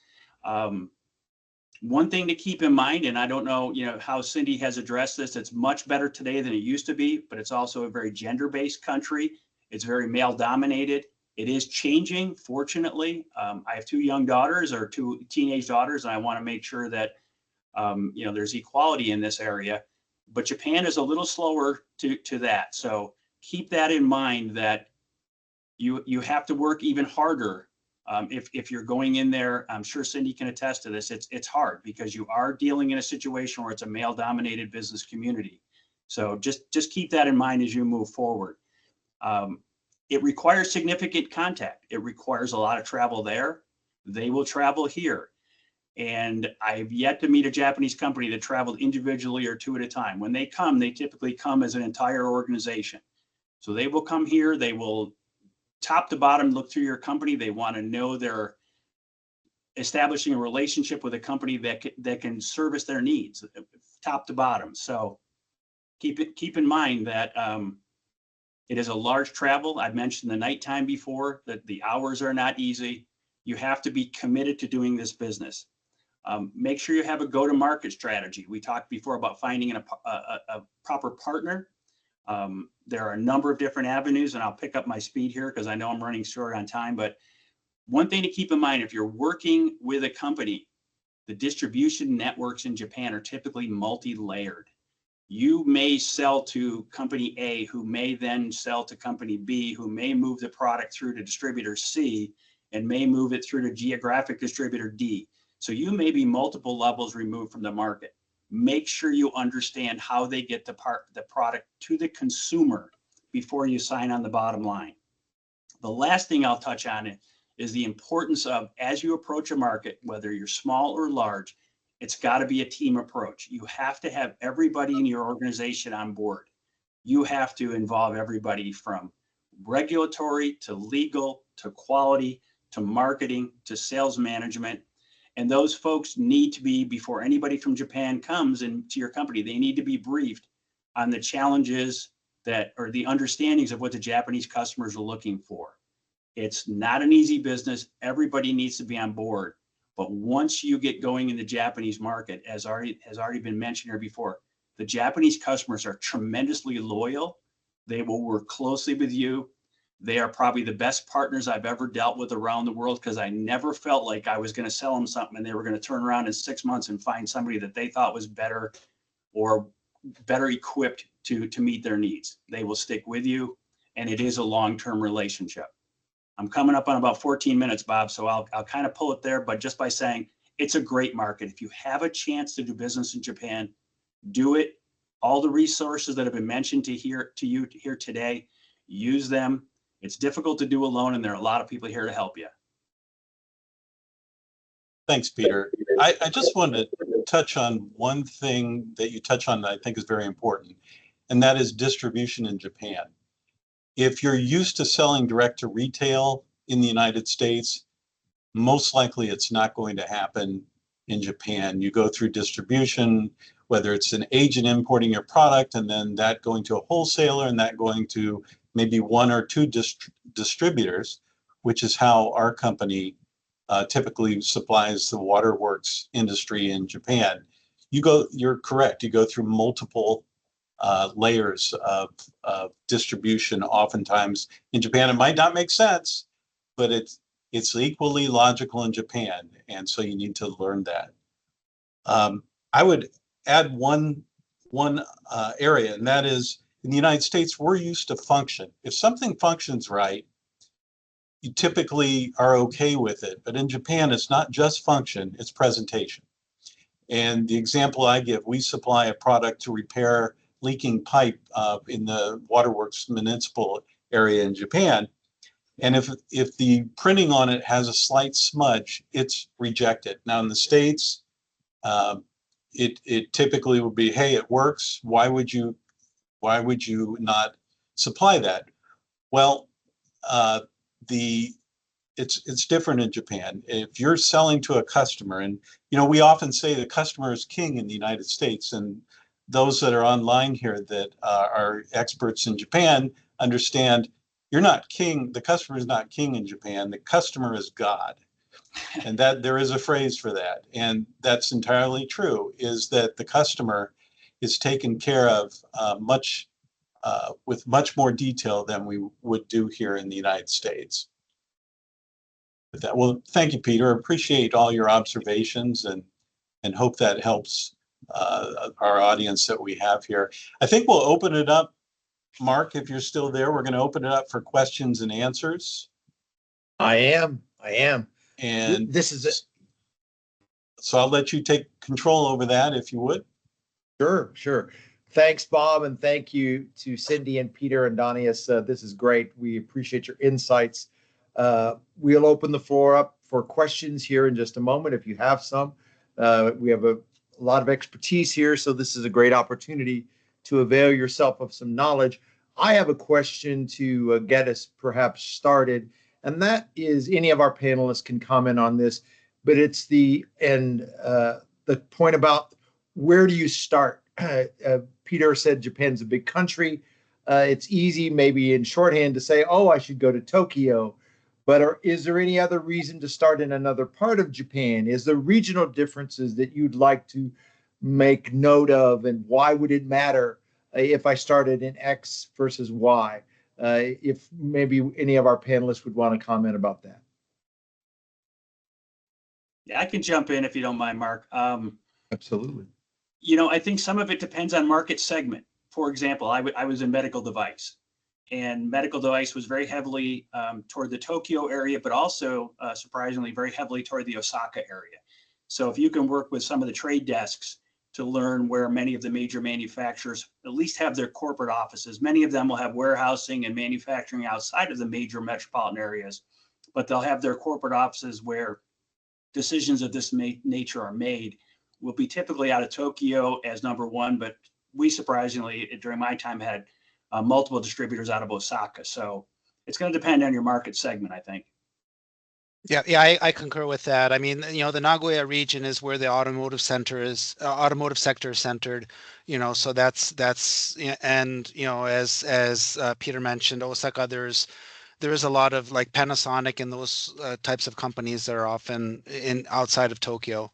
One thing to keep in mind, and I don't know, how Cindy has addressed this, it's much better today than it used to be, but it's also a very gender-based country. It's very male-dominated. It is changing, fortunately. I have 2 young daughters, or 2 teenage daughters, and I want to make sure that, there's equality in this area. But Japan is a little slower to that. So keep that in mind, that you have to work even harder. If you're going in there, I'm sure Cindy can attest to this. It's hard because you are dealing in a situation where it's a male-dominated business community. So just keep that in mind as you move forward. It requires significant contact. It requires a lot of travel there. They will travel here. And I've yet to meet a Japanese company that traveled individually or 2 at a time. When they come, they typically come as an entire organization. So they will come here. They will top to bottom look through your company. They want to know they're establishing a relationship with a company that can service their needs, top to bottom. So keep in mind that it is a large travel. I've mentioned the nighttime before, that the hours are not easy. You have to be committed to doing this business. Make sure you have a go-to-market strategy. We talked before about finding a proper partner. There are a number of different avenues, and I'll pick up my speed here because I know I'm running short on time. But one thing to keep in mind, if you're working with a company, the distribution networks in Japan are typically multi-layered. You may sell to company A, who may then sell to company B, who may move the product through to distributor C, and may move it through to geographic distributor D. So you may be multiple levels removed from the market. Make sure you understand how they get the product to the consumer before you sign on the bottom line. The last thing I'll touch on is the importance of, as you approach a market, whether you're small or large, it's got to be a team approach. You have to have everybody in your organization on board. You have to involve everybody from regulatory to legal to quality to marketing to sales management. And those folks need to be, before anybody from Japan comes into your company, they need to be briefed on the challenges or the understandings of what the Japanese customers are looking for. It's not an easy business. Everybody needs to be on board. But once you get going in the Japanese market, as has already been mentioned here before, the Japanese customers are tremendously loyal. They will work closely with you. They are probably the best partners I've ever dealt with around the world, because I never felt like I was going to sell them something and they were going to turn around in 6 months and find somebody that they thought was better or better equipped to meet their needs. They will stick with you, and it is a long-term relationship. I'm coming up on about 14 minutes, Bob, so I'll kind of pull it there, but just by saying it's a great market. If you have a chance to do business in Japan, do it. All the resources that have been mentioned to you here today, use them. It's difficult to do alone, and there are a lot of people here to help you. Thanks, Peter. I just wanted to touch on one thing that you touch on that I think is very important, and that is distribution in Japan. If you're used to selling direct to retail in the United States, most likely it's not going to happen in Japan. You go through distribution, whether it's an agent importing your product and then that going to a wholesaler and that going to maybe 1 or 2 distributors, which is how our company typically supplies the waterworks industry in Japan. You're correct, you go through multiple layers of distribution. Oftentimes in Japan, it might not make sense, but it's equally logical in Japan, and so you need to learn that. I would add one area, and that is, in the United States, we're used to function. If something functions right, you typically are okay with it. But in Japan, it's not just function, it's presentation. And the example I give, we supply a product to repair leaking pipe in the waterworks municipal area in Japan. And if the printing on it has a slight smudge, it's rejected. Now in the States, it typically would be, hey, it works. Why would you not supply that? Well, it's different in Japan. If you're selling to a customer, and we often say the customer is king in the United States, and those that are online here that are experts in Japan understand you're not king. The customer is not king in Japan. The customer is God. And that there is a phrase for that. And that's entirely true, is that the customer is taken care of with much more detail than we would do here in the United States. With that, well, thank you, Peter. Appreciate all your observations and hope that helps our audience that we have here. I think we'll open it up. Mark, if you're still there, we're going to open it up for questions and answers. I am. And this is it. So I'll let you take control over that if you would. Sure. Thanks, Bob, and thank you to Cindy and Peter and Donius. This is great. We appreciate your insights. We'll open the floor up for questions here in just a moment if you have some. We have a lot of expertise here, so this is a great opportunity to avail yourself of some knowledge. I have a question to get us perhaps started, and that is any of our panelists can comment on this, but it's the point about where do you start? Peter said Japan's a big country. It's easy maybe in shorthand to say, oh, I should go to Tokyo. But is there any other reason to start in another part of Japan? Is there regional differences that you'd like to make note of? And why would it matter if I started in X versus Y? If maybe any of our panelists would want to comment about that. Yeah, I can jump in if you don't mind, Mark. Absolutely. I think some of it depends on market segment. For example, I was in medical device, and medical device was very heavily toward the Tokyo area, but also surprisingly very heavily toward the Osaka area. So if you can work with some of the trade desks to learn where many of the major manufacturers at least have their corporate offices, many of them will have warehousing and manufacturing outside of the major metropolitan areas, but they'll have their corporate offices where decisions of this nature are made, will be typically out of Tokyo as number one, but we surprisingly, during my time, had multiple distributors out of Osaka. So it's going to depend on your market segment, I think. Yeah, I concur with that. I mean, the Nagoya region is where the automotive sector is centered, so that's and as Peter mentioned, Osaka, there is a lot of like Panasonic and those types of companies that are often outside of Tokyo.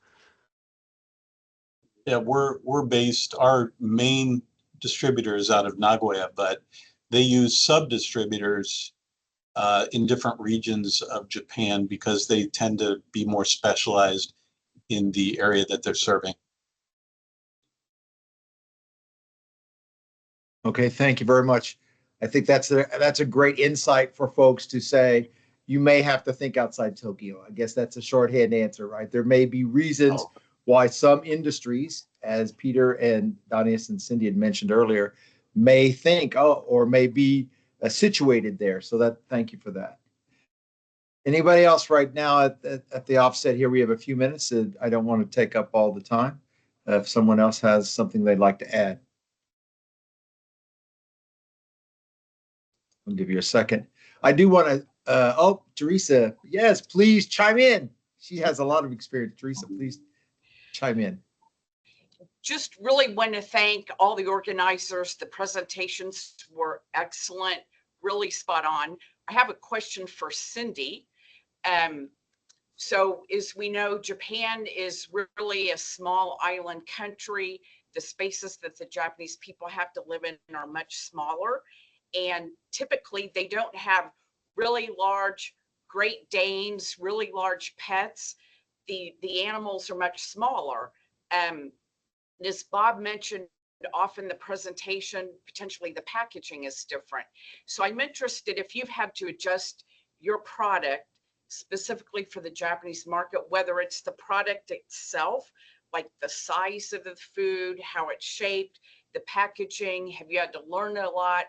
Yeah, we're based, our main distributor is out of Nagoya, but they use sub-distributors in different regions of Japan because they tend to be more specialized in the area that they're serving. Okay, thank you very much. I think that's a great insight for folks to say you may have to think outside Tokyo. I guess that's a shorthand answer, right? There may be reasons why some industries, as Peter and Donius and Cindy had mentioned earlier, may think, or may be situated there. So thank you for that. Anybody else right now at the offset here? We have a few minutes. I don't want to take up all the time. If someone else has something they'd like to add. I'll give you a second. I do want to, Teresa, yes, please chime in. She has a lot of experience. Teresa, please chime in. Just really want to thank all the organizers. The presentations were excellent, really spot on. I have a question for Cindy. So as we know, Japan is really a small island country. The spaces that the Japanese people have to live in are much smaller. And typically they don't have really large Great Danes, really large pets. The animals are much smaller. As Bob mentioned, often the presentation, potentially the packaging is different. So I'm interested if you've had to adjust your product specifically for the Japanese market, whether it's the product itself, like the size of the food, how it's shaped, the packaging. Have you had to learn a lot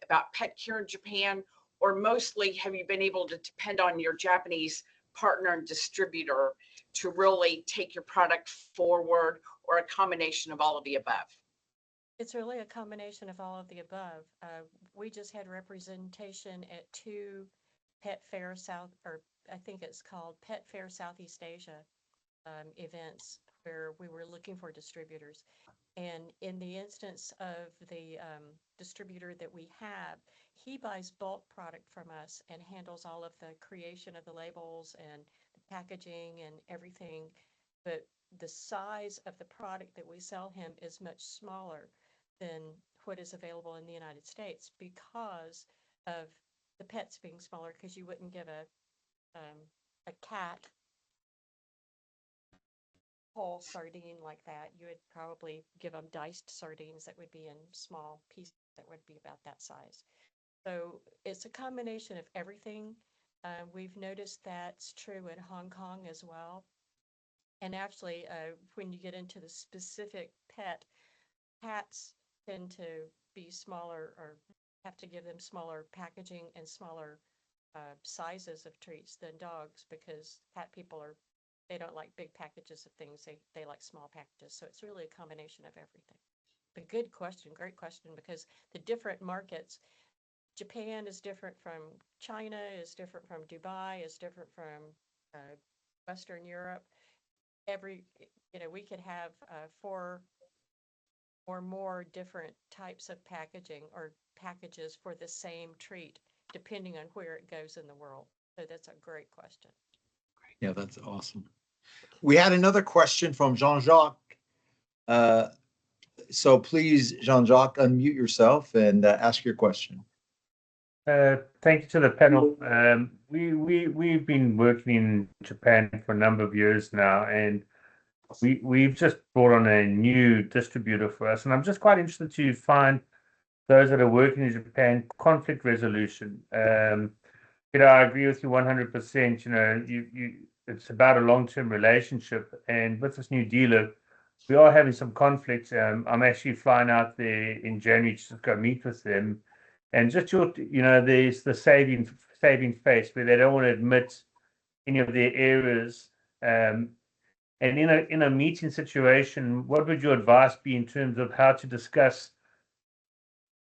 about pet care in Japan, or mostly have you been able to depend on your Japanese partner and distributor to really take your product forward, or a combination of all of the above? It's really a combination of all of the above. We just had representation at 2 Pet Fair I think it's called Pet Fair Southeast Asia events where we were looking for distributors. And in the instance of the distributor that we have, he buys bulk product from us and handles all of the creation of the labels and the packaging and everything. But the size of the product that we sell him is much smaller than what is available in the United States because of the pets being smaller, because you wouldn't give a cat whole sardine like that. You would probably give them diced sardines that would be in small pieces that would be about that size. So it's a combination of everything. We've noticed that's true in Hong Kong as well. And actually, when you get into the specific pet, cats tend to be smaller or have to give them smaller packaging and smaller sizes of treats than dogs, because cat people they don't like big packages of things. They like small packages. So it's really a combination of everything. But good question, great question, because the different markets, Japan is different from China, is different from Dubai, is different from Western Europe. We could have 4 or more different types of packaging or packages for the same treat, depending on where it goes in the world. So that's a great question. Yeah, that's awesome. We had another question from Jean-Jacques. So please, Jean-Jacques, unmute yourself and ask your question. Thank you to the panel. We've been working in Japan for a number of years now, and we've just brought on a new distributor for us, and I'm just quite interested to find those that are working in Japan conflict resolution. I agree with you 100%. It's about a long-term relationship, and with this new dealer, we are having some conflicts. I'm actually flying out there in January to go meet with them, and just there's the saving face where they don't want to admit any of their errors. And in a meeting situation, what would your advice be in terms of how to discuss?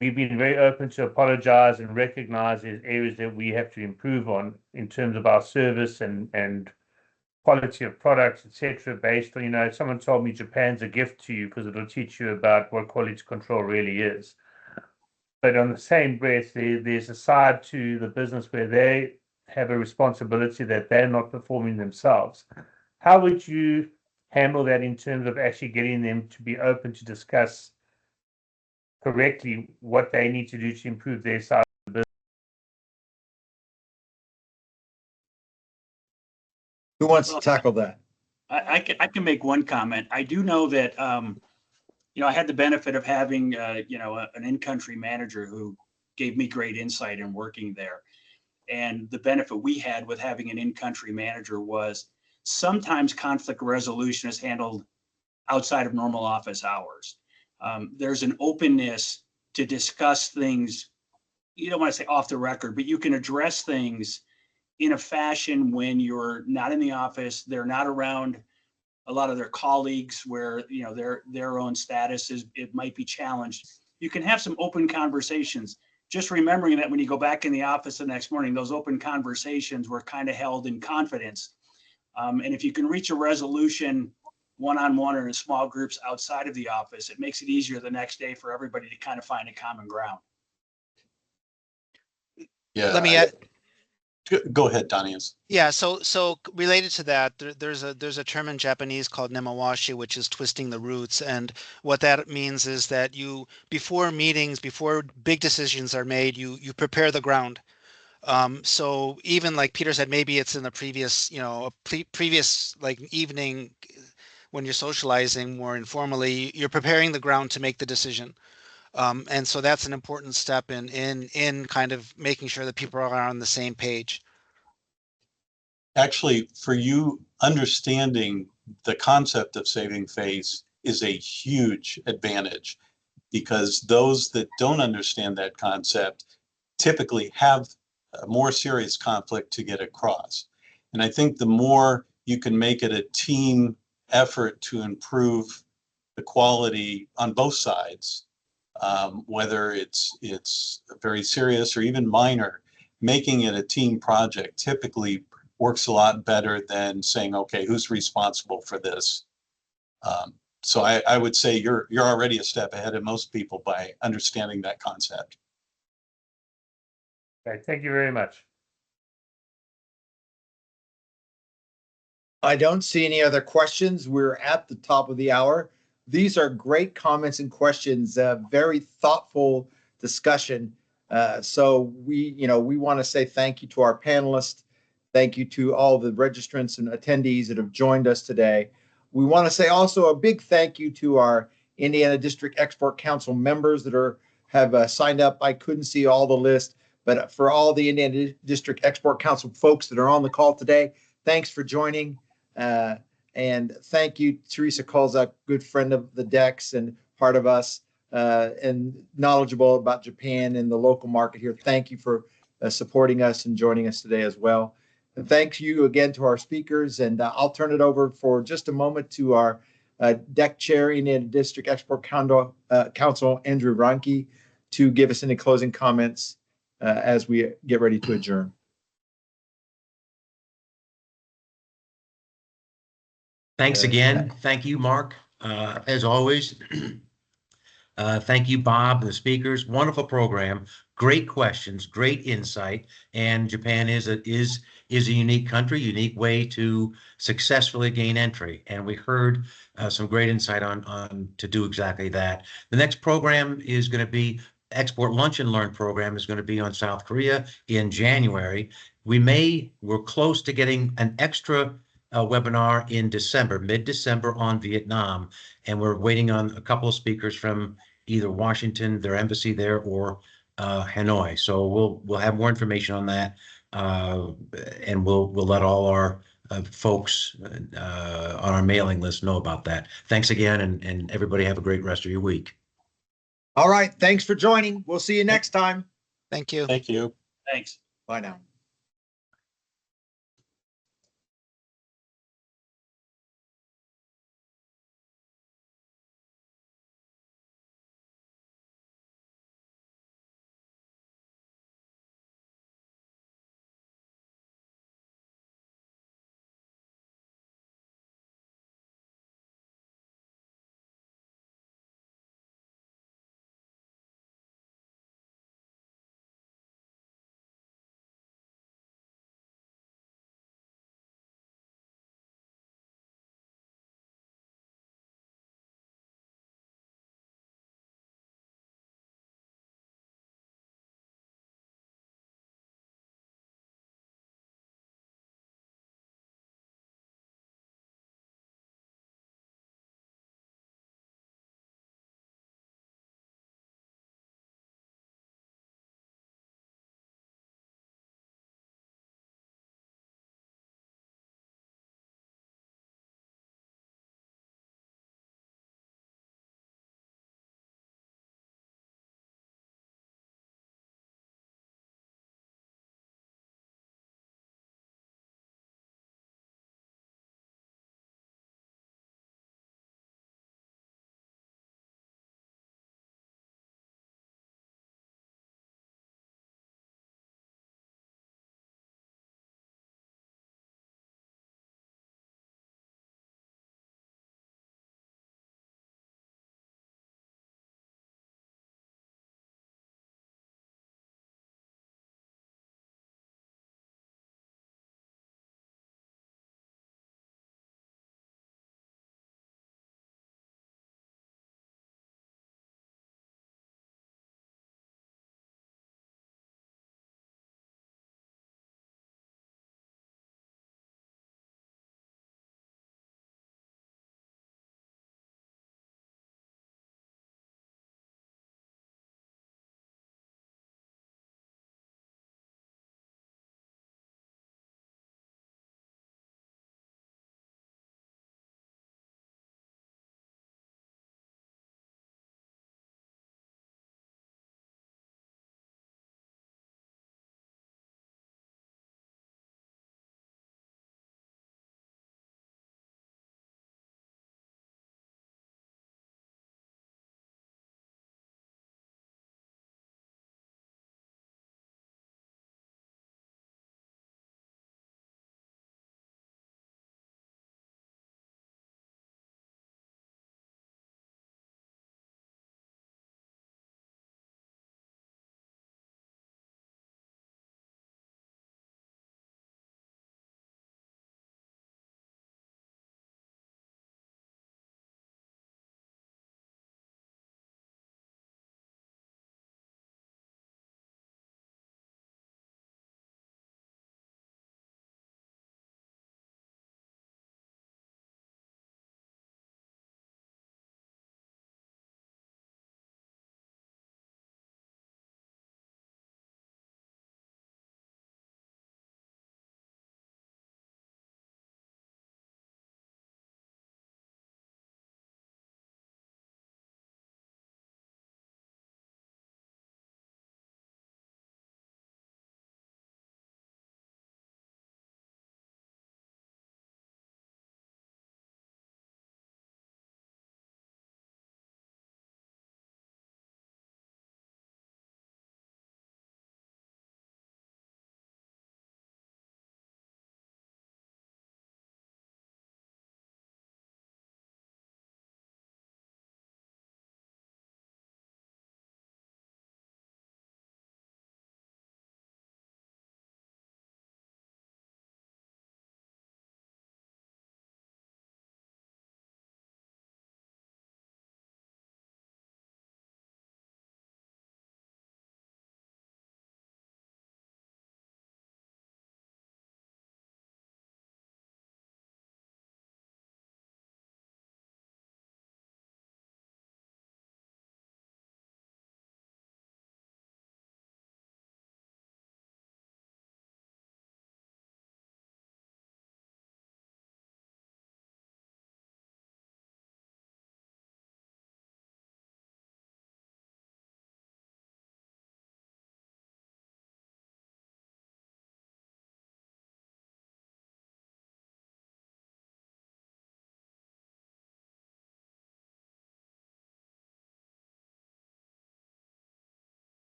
We've been very open to apologize and recognize there's areas that we have to improve on in terms of our service and quality of products, etc. Based on, someone told me Japan's a gift to you because it'll teach you about what quality control really is. But on the same breath, there's a side to the business where they have a responsibility that they're not performing themselves. How would you handle that in terms of actually getting them to be open to discuss correctly what they need to do to improve their side of the business? Who wants to tackle that? I can make one comment. I do know that, I had the benefit of having, an in-country manager who gave me great insight in working there. And the benefit we had with having an in-country manager was sometimes conflict resolution is handled outside of normal office hours. There's an openness to discuss things. You don't want to say off the record, but you can address things in a fashion when you're not in the office, they're not around a lot of their colleagues, where their own status it might be challenged. You can have some open conversations, just remembering that when you go back in the office the next morning, those open conversations were kind of held in confidence. And if you can reach a resolution one-on-one or in small groups outside of the office, it makes it easier the next day for everybody to kind of find a common ground. Yeah. Let me add. Go ahead, Daniels. Yeah, so related to that, there's a term in Japanese called nemawashi, which is twisting the roots, and what that means is that before meetings, before big decisions are made, you prepare the ground. So even like Peter said, maybe it's in the previous, previous like evening when you're socializing more informally, you're preparing the ground to make the decision. And so that's an important step in kind of making sure that people are on the same page. Actually, for you, understanding the concept of saving face is a huge advantage, because those that don't understand that concept typically have a more serious conflict to get across. And I think the more you can make it a team effort to improve the quality on both sides, whether it's very serious or even minor, making it a team project typically works a lot better than saying, okay, who's responsible for this? So I would say you're already a step ahead of most people by understanding that concept. Okay, thank you very much. I don't see any other questions. We're at the top of the hour. These are great comments and questions, very thoughtful discussion. So we want to say thank you to our panelists. Thank you to all the registrants and attendees that have joined us today. We want to say also a big thank you to our Indiana District Export Council members that have signed up. I couldn't see all the list, but for all the Indiana District Export Council folks that are on the call today, thanks for joining. And thank you, Teresa Kolzak, good friend of the DECs and part of us, and knowledgeable about Japan and the local market here. Thank you for supporting us and joining us today as well. And thank you again to our speakers. And I'll turn it over for just a moment to our DEC Chair, Indiana District Export Council, Andrew Ronke, to give us any closing comments as we get ready to adjourn. Thanks again. Thank you, Mark. As always, thank you, Bob, and the speakers. Wonderful program. Great questions, great insight. And Japan is a unique country, unique way to successfully gain entry. And we heard some great insight on to do exactly that. The next program is going to be Export Lunch and Learn program is going to be on South Korea in January. We're close to getting an extra webinar in December, mid-December on Vietnam. And we're waiting on a couple of speakers from either Washington, their embassy there, or Hanoi. So we'll have more information on that, and we'll let all our folks on our mailing list know about that. Thanks again, and everybody have a great rest of your week. All right. Thanks for joining. We'll see you next time. Thank you. Thank you. Thanks. Bye now.